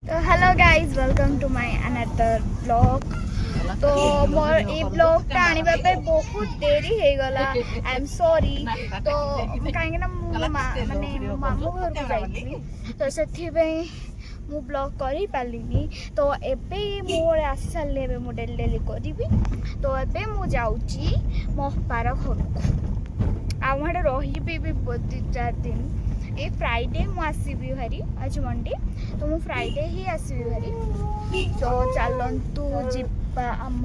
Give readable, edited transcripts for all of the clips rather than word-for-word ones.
तो hello guys welcome to my another blog. तो more ए blog टा आने पे बहुत देरी हो गला। I am sorry. तो कहीं ना माने मामू घर को जाइली तो सेथि मु ब्लॉग करी पालिनी। तो एबे मोर आसी सारे एबे मु डेली डेली करी। तो एबे मु जाउची मो पार घर को आ रही भी 2-4 दिन। ये फ्राइडे मु आसबि भारी आज मंडे तो मु फ्राइडे ही आसबि भारी। तो चलतु जिबा आम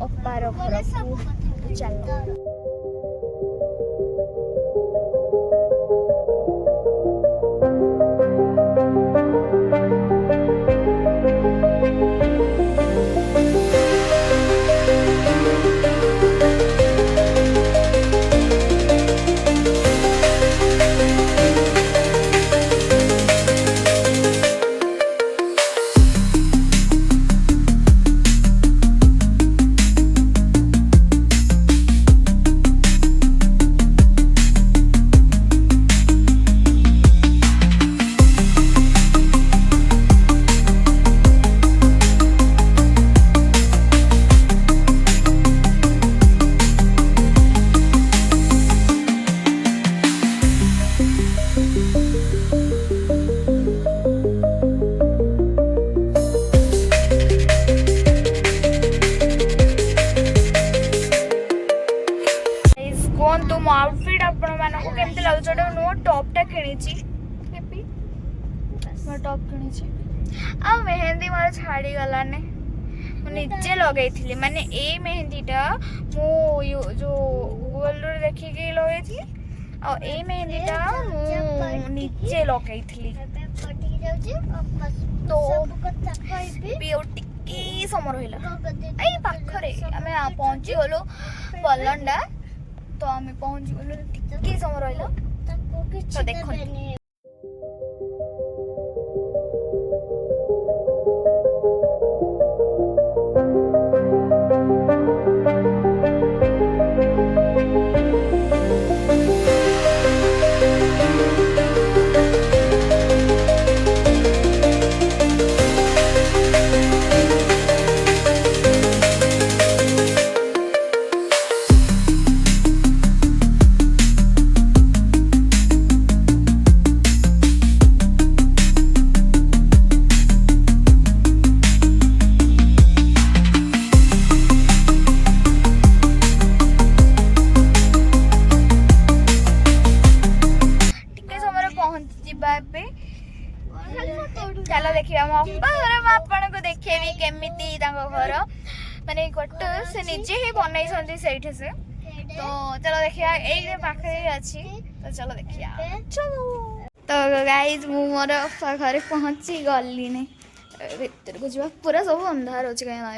अपार घर को चल। कहतु मो आउटफिट आपण मानक केमती लागुछ नुआ टॉपटा किणी मो टॉप किणी आ मेहंदी मोर छाड़ी गलाने मु निजे लगई थी माने ए मेहंदीटा मु जो गूगल रे देखि के लगई थी आ ए मेहंदीटा मु निजे लगई थी। तो टिके समय रहिला ए पाखरे आमे पहुंची गलो पलंडा। तो आम पहुंच गलु टिके समय रहिला तो देखो चलो देखिए मो अप्पा घर आपण को देखेबी केमिति तांको घर माने क्वार्टर से निजे ही बनाई छंती सेठी से। तो चलो देखिया एई पाखे अछि तो चलो देखिया चलो। तो गाइस मु मोर अप्पा घर पहुंची गली ने भीतर को जीवा पूरा सब अंधार अछि कहीं ना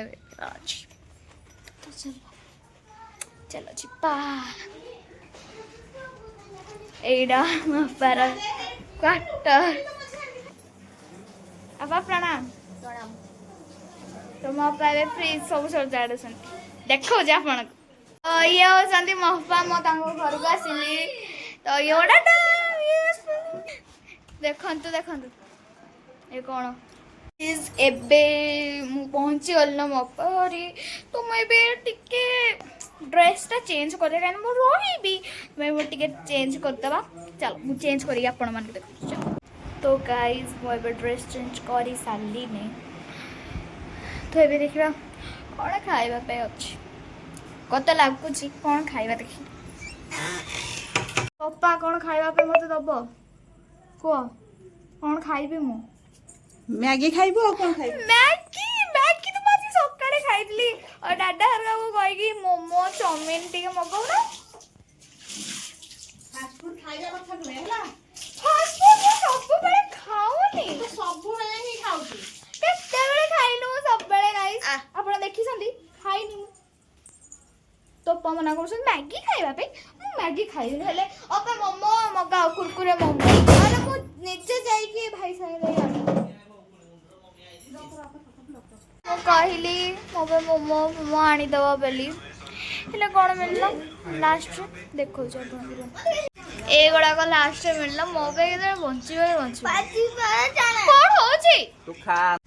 अछि। तो चलो चलो छिपा एडा अप्पार क्वार्टर। आपा प्रणाम प्रणाम। तो मो पावे फ्रिज सब सजाड़ सन देखो जे आपन तो ये होसंती मोहपा मो तांको घर को आसिली। तो योडा देखंतु देखंतु ए कोन इज एबे मु पहुंची गल न मोपा हरी। तो मैं बे टिके ड्रेस टा चेंज करे कान मो रही भी मैं वो टिके चेंज कर देबा। चल मु चेंज करी आपन मान के देखो। तो गाइज मो ड्रेस चेंज करी सारी ने तो ये देखा कौन खाइबा पे अच्छी कत लगुच कौन खाइबा देखी पप्पा कौन खाइबा पे मत दब कह कौन खाइबी मु मैगी खाइबो कौन खाइबो मैगी मैगी तो आज सकाळे खाइली और दादा हरगा को कहि कि मोमो चाउमीन टिके मगाउ ना फास्ट फूड खाइबा कथा नुहे हला। फास्ट फूड सब बेले खाओनी तो सब बेले ही खाउछी केते बेले खाइनु सब बेले गाइस आपण देखि संदी खाइनु तो पा मना करछन मैगी खाइबा पे मैगी खाइनु हेले अपे मोमो मगाओ कुरकुरे मोमो अरे मु नीचे जाई के भाई साई ले आ मो कहली मोबे मोमो मोमो आनी दवा बेली हेले कोन मिलला लास्ट देखो छ आपण ଏଗୁଡ଼ାକ ଲାଷ୍ଟ ମିଳିଲା ମୋ ପାଇଁ କେତେବେଳେ ବଞ୍ଚିବାରେ କ'ଣ ହଉଛି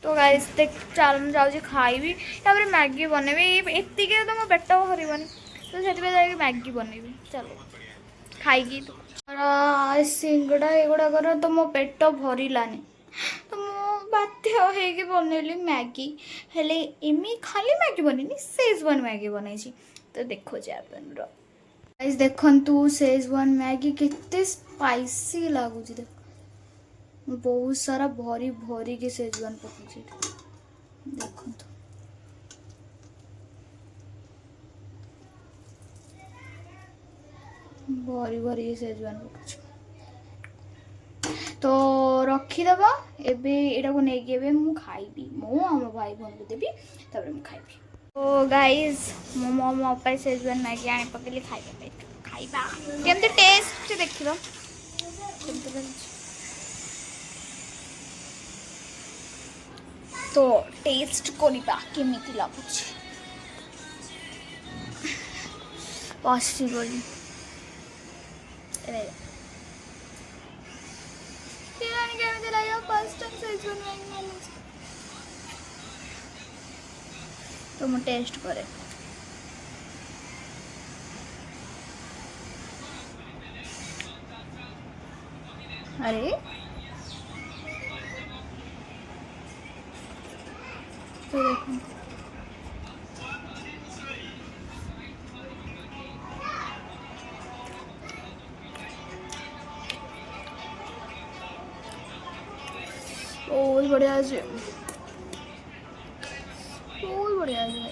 ତ ଗାଇସ୍ ଦେଖ ଚାଲ ମୁଁ ଯାଉଛି ଖାଇବି ତାପରେ ମ୍ୟାଗି ବନେଇବି ଏତିକିରେ ତ ମୋ ପେଟ ଭରିବନି ତ ସେଥିପାଇଁ ଯାଇକି ମ୍ୟାଗି ବନେଇବି ଚାଲ ଖାଇକି ସିଙ୍ଗଡ଼ା ଏଗୁଡ଼ାକର ତ ମୋ ପେଟ ଭରିଲାନି ତ ମୁଁ ବାଧ୍ୟ ହେଇକି ବନେଇଲି ମ୍ୟାଗି ହେଲେ ଏମିତି ଖାଲି ମ୍ୟାଗି ବନେଇନି ସେଜୱାନ୍ ମ୍ୟାଗି ବନେଇଛି ତ ଦେଖୁଛି ଆପଣର ଗାଇସ୍ ଦେଖନ୍ତୁ ସେଜୱାନ୍ ମ୍ୟାଗି କେତେ ସ୍ପାଇସି ଲାଗୁଛି ଦେଖ ବହୁତ ସାରା ଭରି ଭରିକି ସେଜୱାନ୍ ପକାଉଛି ଦେଖନ୍ତୁ ଭରି ଭରିକି ସେଜୱାନ୍ ପକାଉଛି ତ ରଖିଦେବା ଏବେ ଏଇଟାକୁ ନେଇକି ଏବେ ମୁଁ ଖାଇବି ମୁଁ ଆମ ଭାଇ ଭଉଣୀକୁ ଦେବି ତାପରେ ମୁଁ ଖାଇବି ଓ ଗାଇସ୍ ମୁଁ ମୋ ପାଇଁ ସେଜୱାନ୍ ମ୍ୟାଗି ଆଣି ପକେଇଲି ଖାଇବା ପାଇଁ ଖାଇବା କେମିତି ଟେଷ୍ଟ ଦେଖିବା କେମିତି ଲାଗୁଛି ତ ଟେଷ୍ଟ କରିବା କେମିତି ଲାଗୁଛି ପସିବଲ୍ କେମିତି ଲାଗିବ ଫାର୍ଷ୍ଟ ଟାଇମ୍ ସେଜୱାନ୍ ମ୍ୟାଗି ବନେଇଛି ତ ମୁଁ ଟେଷ୍ଟ କରେ अरे तो देखो बहुत बढ़िया है बहुत बढ़िया है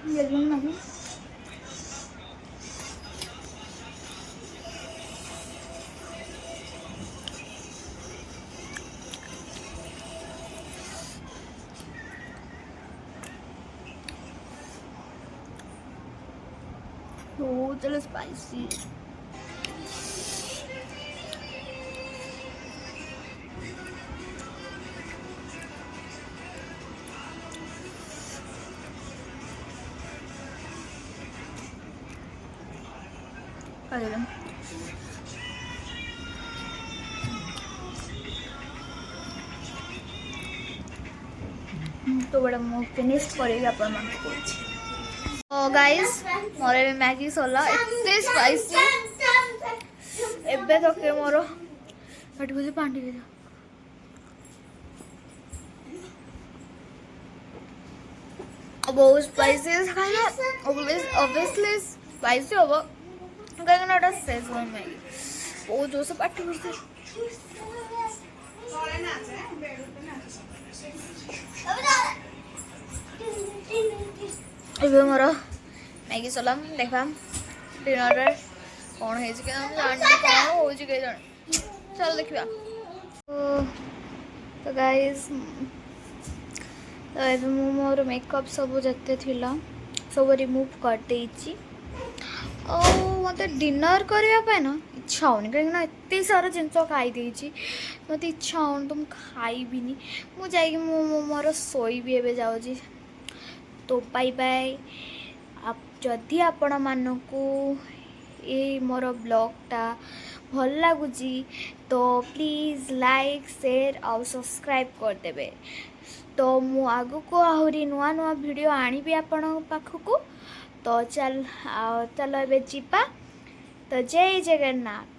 ये नहीं बहुत स्पाइसी तो बड़ा मु फिनिश करेगी अपन मन को तो गाइस मोर ए मैगी सोला इतने स्पाइसी एबे तो के मोर हट बुझे पांडी दे बहुत स्पाइसी खाना ऑब्वियसली स्पाइसी होबो कहीं ना सेजवान मैगी बहुत जोर से पार्टी करते ଏବେ ମୋର ମ୍ୟାଗି ସଲା ଦେଖବା ଡିନରରେ କ'ଣ ହେଇଛି କି ଆମେ ଜାଣିନି କ'ଣ ହେଉଛି କେହି ଜାଣି ଚାଲ ଦେଖିବା ତ ଗାଇସ୍ ତ ଏବେ ମୁଁ ମୋର ମେକଅପ୍ ସବୁ ଯେତେ ଥିଲା ସବୁ ରିମୁଭ୍ କରିଦେଇଛି ଆଉ ମୋତେ ଡିନର୍ କରିବା ପାଇଁ ନା ଇଚ୍ଛା ହେଉନି କାହିଁକିନା ଏତେ ସାରା ଜିନିଷ ଖାଇଦେଇଛି ମୋତେ ଇଚ୍ଛା ହେଉନି ତ ମୁଁ ଖାଇବିନି ମୁଁ ଯାଇକି ମୁଁ ମୋର ଶୋଇବି ଏବେ ଯାଉଛି तो बाय बाय जदि आपण मानकू ये मोर ब्लॉगटा भल लगुची तो प्लीज़ लाइक शेयर और सब्सक्राइब करदेवे तो मु आगु को आहरी नुआ नुआ वीडियो आनिबी आपण पाखकू तो चलो ए जीवा तो जय जगन्नाथ।